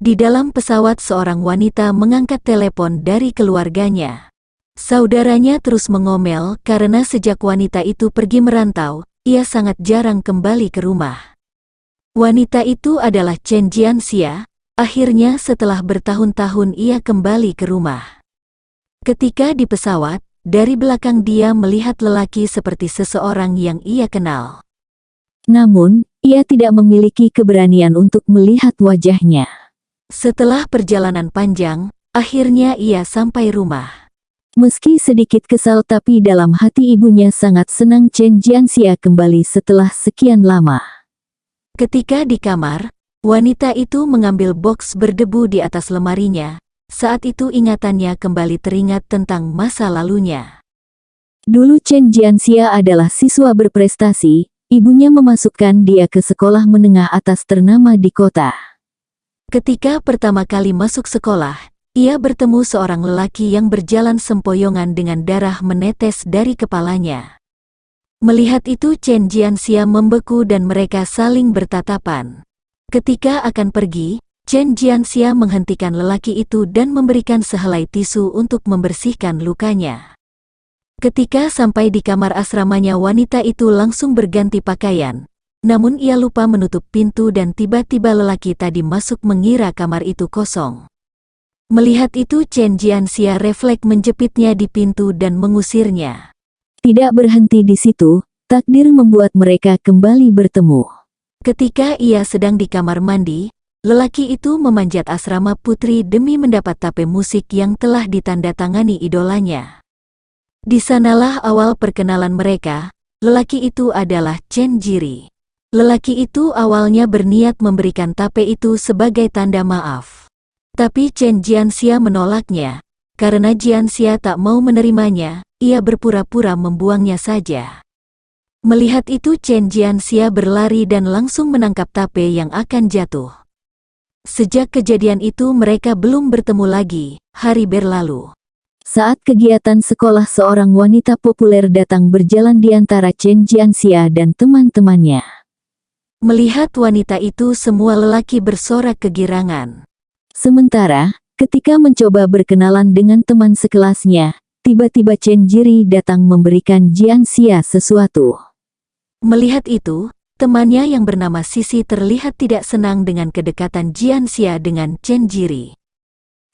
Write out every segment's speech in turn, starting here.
Di dalam pesawat seorang wanita mengangkat telepon dari keluarganya. Saudaranya terus mengomel karena sejak wanita itu pergi merantau, ia sangat jarang kembali ke rumah. Wanita itu adalah Chen Jianxia. Akhirnya setelah bertahun-tahun ia kembali ke rumah. Ketika di pesawat, dari belakang dia melihat lelaki seperti seseorang yang ia kenal. Namun, ia tidak memiliki keberanian untuk melihat wajahnya. Setelah perjalanan panjang, akhirnya ia sampai rumah. Meski sedikit kesal tapi dalam hati ibunya sangat senang Chen Jianxia kembali setelah sekian lama. Ketika di kamar, wanita itu mengambil boks berdebu di atas lemarinya. Saat itu ingatannya kembali teringat tentang masa lalunya. Dulu Chen Jianxia adalah siswa berprestasi, ibunya memasukkan dia ke sekolah menengah atas ternama di kota. Ketika pertama kali masuk sekolah, ia bertemu seorang lelaki yang berjalan sempoyongan dengan darah menetes dari kepalanya. Melihat itu Chen Jianxia membeku dan mereka saling bertatapan. Ketika akan pergi, Chen Jianxia menghentikan lelaki itu dan memberikan sehelai tisu untuk membersihkan lukanya. Ketika sampai di kamar asramanya wanita itu langsung berganti pakaian. Namun ia lupa menutup pintu dan tiba-tiba lelaki tadi masuk mengira kamar itu kosong. Melihat itu Chen Jianxia refleks menjepitnya di pintu dan mengusirnya. Tidak berhenti di situ, takdir membuat mereka kembali bertemu. Ketika ia sedang di kamar mandi, lelaki itu memanjat asrama putri demi mendapat tape musik yang telah ditandatangani idolanya. Di sanalah awal perkenalan mereka. Lelaki itu adalah Chen Jiri. Lelaki itu awalnya berniat memberikan tape itu sebagai tanda maaf. Tapi Chen Jianxia menolaknya. Karena Jianxia tak mau menerimanya, ia berpura-pura membuangnya saja. Melihat itu Chen Jianxia berlari dan langsung menangkap tape yang akan jatuh. Sejak kejadian itu mereka belum bertemu lagi, hari berlalu. Saat kegiatan sekolah seorang wanita populer datang berjalan di antara Chen Jianxia dan teman-temannya. Melihat wanita itu semua lelaki bersorak kegirangan. Sementara, ketika mencoba berkenalan dengan teman sekelasnya, tiba-tiba Chen Jiri datang memberikan Jianxia sesuatu. Melihat itu, temannya yang bernama Sisi terlihat tidak senang dengan kedekatan Jianxia dengan Chen Jiri.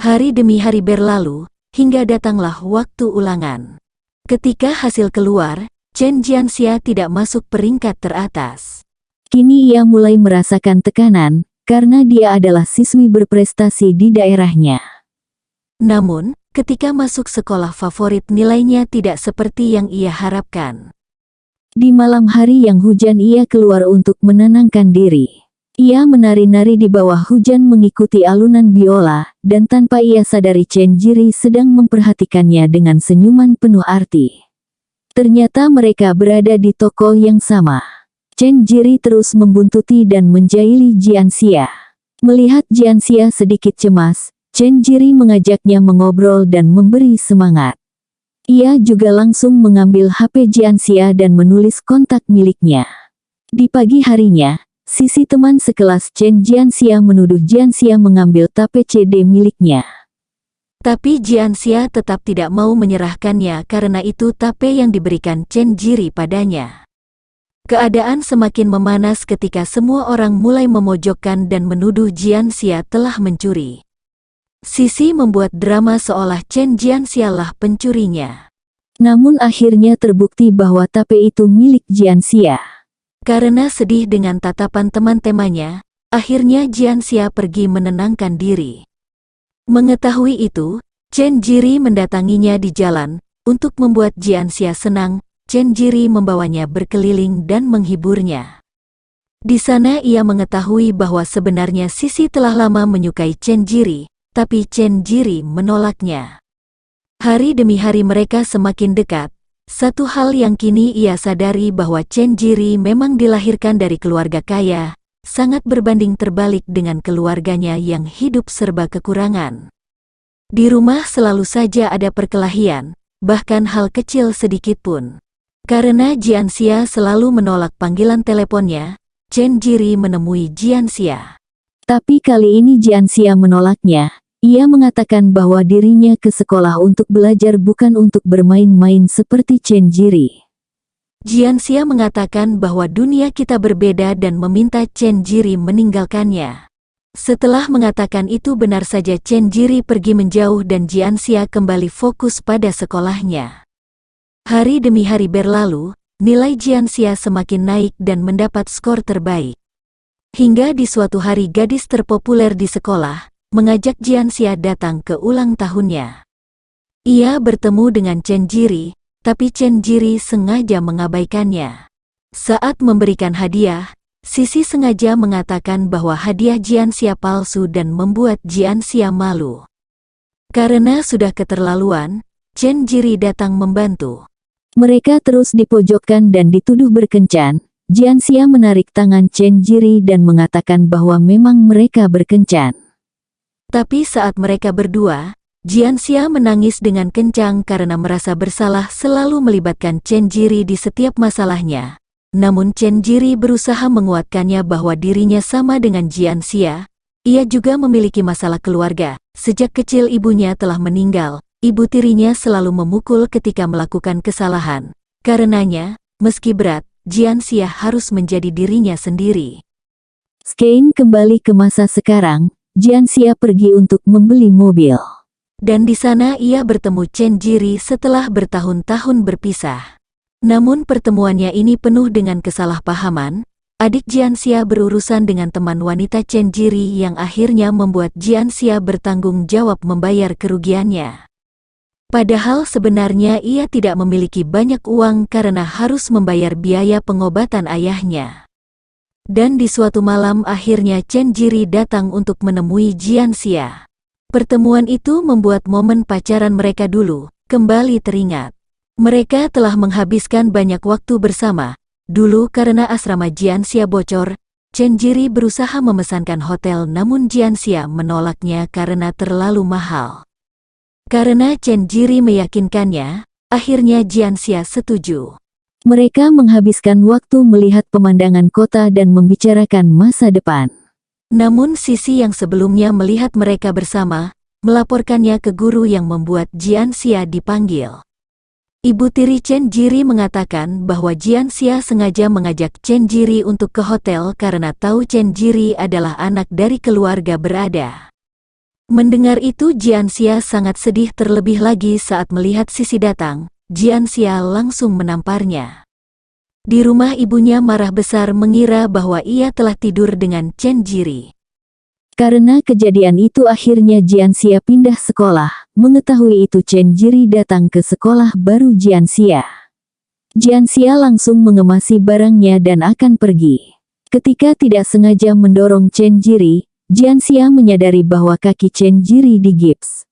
Hari demi hari berlalu, hingga datanglah waktu ulangan. Ketika hasil keluar, Chen Jianxia tidak masuk peringkat teratas. Kini ia mulai merasakan tekanan, karena dia adalah siswi berprestasi di daerahnya. Namun, ketika masuk sekolah favorit nilainya tidak seperti yang ia harapkan. Di malam hari yang hujan ia keluar untuk menenangkan diri. Ia menari-nari di bawah hujan mengikuti alunan biola, dan tanpa ia sadari Chen Jiri sedang memperhatikannya dengan senyuman penuh arti. Ternyata mereka berada di toko yang sama. Chen Jiri terus membuntuti dan menjaili Jianxia. Melihat Jianxia sedikit cemas, Chen Jiri mengajaknya mengobrol dan memberi semangat. Ia juga langsung mengambil HP Jianxia dan menulis kontak miliknya. Di pagi harinya, Sisi teman sekelas Chen Jianxia menuduh Jianxia mengambil tape CD miliknya. Tapi Jianxia tetap tidak mau menyerahkannya karena itu tape yang diberikan Chen Jiri padanya. Keadaan semakin memanas ketika semua orang mulai memojokkan dan menuduh Jianxia telah mencuri. Sisi membuat drama seolah Chen Jianxia lah pencurinya. Namun akhirnya terbukti bahwa tape itu milik Jianxia. Karena sedih dengan tatapan teman-temannya, akhirnya Jianxia pergi menenangkan diri. Mengetahui itu, Chen Jiri mendatanginya di jalan. Untuk membuat Jianxia senang, Chen Jiri membawanya berkeliling dan menghiburnya. Di sana ia mengetahui bahwa sebenarnya Sisi telah lama menyukai Chen Jiri, tapi Chen Jiri menolaknya. Hari demi hari mereka semakin dekat. Satu hal yang kini ia sadari bahwa Chen Jiri memang dilahirkan dari keluarga kaya, sangat berbanding terbalik dengan keluarganya yang hidup serba kekurangan. Di rumah selalu saja ada perkelahian, bahkan hal kecil sedikit pun. Karena Jianxia selalu menolak panggilan teleponnya, Chen Jiri menemui Jianxia. Tapi kali ini Jianxia menolaknya. Ia mengatakan bahwa dirinya ke sekolah untuk belajar bukan untuk bermain-main seperti Chen Jiri. Jianxia mengatakan bahwa dunia kita berbeda dan meminta Chen Jiri meninggalkannya. Setelah mengatakan itu benar saja Chen Jiri pergi menjauh dan Jianxia kembali fokus pada sekolahnya. Hari demi hari berlalu, nilai Jianxia semakin naik dan mendapat skor terbaik. Hingga di suatu hari gadis terpopuler di sekolah mengajak Jianxia datang ke ulang tahunnya. Ia bertemu dengan Chen Jiri, tapi Chen Jiri sengaja mengabaikannya. Saat memberikan hadiah, Sisi sengaja mengatakan bahwa hadiah Jianxia palsu dan membuat Jianxia malu. Karena sudah keterlaluan, Chen Jiri datang membantu. Mereka terus dipojokkan dan dituduh berkencan. Jianxia menarik tangan Chen Jiri dan mengatakan bahwa memang mereka berkencan. Tapi saat mereka berdua, Jianxia menangis dengan kencang karena merasa bersalah selalu melibatkan Chen Jiri di setiap masalahnya. Namun Chen Jiri berusaha menguatkannya bahwa dirinya sama dengan Jianxia. Ia juga memiliki masalah keluarga. Sejak kecil ibunya telah meninggal. Ibu tirinya selalu memukul ketika melakukan kesalahan. Karenanya, meski berat, Jianxia harus menjadi dirinya sendiri. Skein kembali ke masa sekarang. Jianxia pergi untuk membeli mobil. Dan di sana ia bertemu Chen Jiri setelah bertahun-tahun berpisah. Namun pertemuannya ini penuh dengan kesalahpahaman. Adik Jianxia berurusan dengan teman wanita Chen Jiri yang akhirnya membuat Jianxia bertanggung jawab membayar kerugiannya. Padahal sebenarnya ia tidak memiliki banyak uang karena harus membayar biaya pengobatan ayahnya. Dan di suatu malam akhirnya Chen Jiri datang untuk menemui Jianxia. Pertemuan itu membuat momen pacaran mereka dulu kembali teringat. Mereka telah menghabiskan banyak waktu bersama. Dulu karena asrama Jianxia bocor, Chen Jiri berusaha memesankan hotel namun Jianxia menolaknya karena terlalu mahal. Karena Chen Jiri meyakinkannya, akhirnya Jianxia setuju. Mereka menghabiskan waktu melihat pemandangan kota dan membicarakan masa depan. Namun Sisi yang sebelumnya melihat mereka bersama, melaporkannya ke guru yang membuat Jianxia dipanggil. Ibu tiri Chen Jiri mengatakan bahwa Jianxia sengaja mengajak Chen Jiri untuk ke hotel karena tahu Chen Jiri adalah anak dari keluarga berada. Mendengar itu Jianxia sangat sedih terlebih lagi saat melihat Sisi datang. Jianxia langsung menamparnya. Di rumah ibunya marah besar mengira bahwa ia telah tidur dengan Chen Jiri. Karena kejadian itu akhirnya Jianxia pindah sekolah. Mengetahui itu Chen Jiri datang ke sekolah baru Jianxia. Jianxia langsung mengemasi barangnya dan akan pergi. Ketika tidak sengaja mendorong Chen Jiri, Jianxia menyadari bahwa kaki Chen Jiri digips.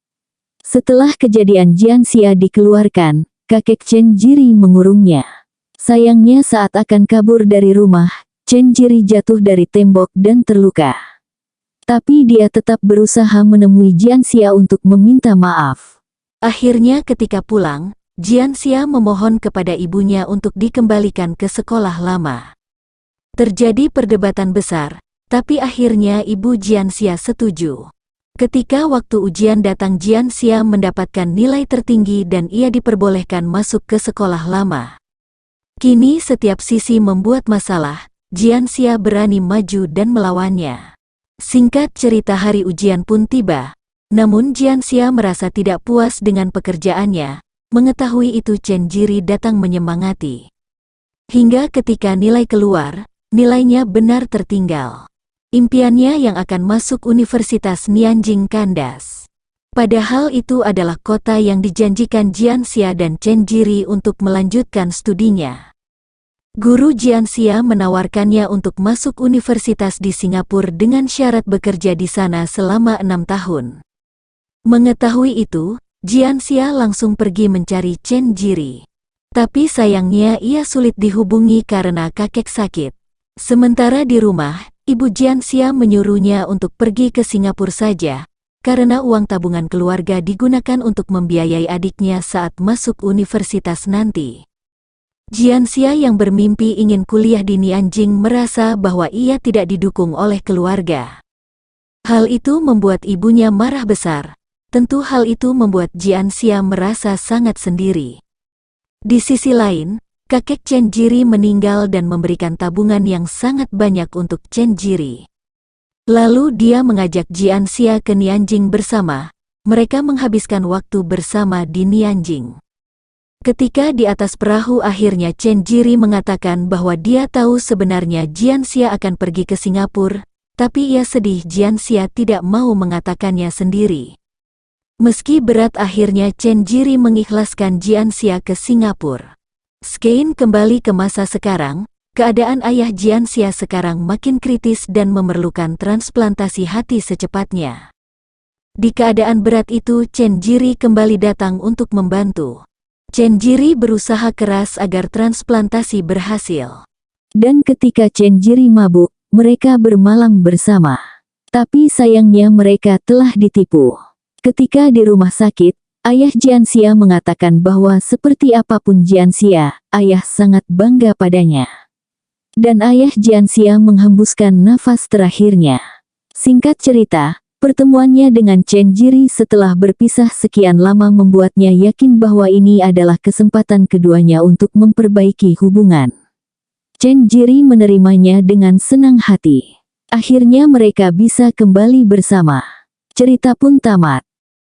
Setelah kejadian Jianxia dikeluarkan, kakek Chen Jiri mengurungnya. Sayangnya saat akan kabur dari rumah, Chen Jiri jatuh dari tembok dan terluka. Tapi dia tetap berusaha menemui Jianxia untuk meminta maaf. Akhirnya ketika pulang, Jianxia memohon kepada ibunya untuk dikembalikan ke sekolah lama. Terjadi perdebatan besar, tapi akhirnya ibu Jianxia setuju. Ketika waktu ujian datang Jianxia mendapatkan nilai tertinggi dan ia diperbolehkan masuk ke sekolah lama. Kini setiap sisi membuat masalah, Jianxia berani maju dan melawannya. Singkat cerita hari ujian pun tiba. Namun Jianxia merasa tidak puas dengan pekerjaannya. Mengetahui itu Chen Jiri datang menyemangati. Hingga ketika nilai keluar, nilainya benar tertinggal. Impiannya yang akan masuk Universitas Nianjing kandas. Padahal itu adalah kota yang dijanjikan Jianxia dan Chen Jiri untuk melanjutkan studinya. Guru Jianxia menawarkannya untuk masuk universitas di Singapura dengan syarat bekerja di sana selama 6 tahun. Mengetahui itu, Jianxia langsung pergi mencari Chen Jiri. Tapi sayangnya ia sulit dihubungi karena kakek sakit. Sementara di rumah, Ibu Jianxia menyuruhnya untuk pergi ke Singapura saja, karena uang tabungan keluarga digunakan untuk membiayai adiknya saat masuk universitas nanti. Jianxia yang bermimpi ingin kuliah di Nianjing merasa bahwa ia tidak didukung oleh keluarga. Hal itu membuat ibunya marah besar. Tentu hal itu membuat Jian Xia merasa sangat sendiri. Di sisi lain, kakek Chen Jiri meninggal dan memberikan tabungan yang sangat banyak untuk Chen Jiri. Lalu dia mengajak Jian Xia ke Nianjing bersama. Mereka menghabiskan waktu bersama di Nianjing. Ketika di atas perahu akhirnya Chen Jiri mengatakan bahwa dia tahu sebenarnya Jian Xia akan pergi ke Singapura, tapi ia sedih Jian Xia tidak mau mengatakannya sendiri. Meski berat akhirnya Chen Jiri mengikhlaskan Jian Xia ke Singapura. Skein kembali ke masa sekarang, keadaan ayah Jian Xia sekarang makin kritis dan memerlukan transplantasi hati secepatnya. Di keadaan berat itu Chen Jiri kembali datang untuk membantu. Chen Jiri berusaha keras agar transplantasi berhasil. Dan ketika Chen Jiri mabuk, mereka bermalam bersama. Tapi sayangnya mereka telah ditipu. Ketika di rumah sakit, ayah Jian Xia mengatakan bahwa seperti apapun Jian Xia, ayah sangat bangga padanya. Dan ayah Jian Xia menghembuskan nafas terakhirnya. Singkat cerita, pertemuannya dengan Chen Jiri setelah berpisah sekian lama membuatnya yakin bahwa ini adalah kesempatan keduanya untuk memperbaiki hubungan. Chen Jiri menerimanya dengan senang hati. Akhirnya mereka bisa kembali bersama. Cerita pun tamat.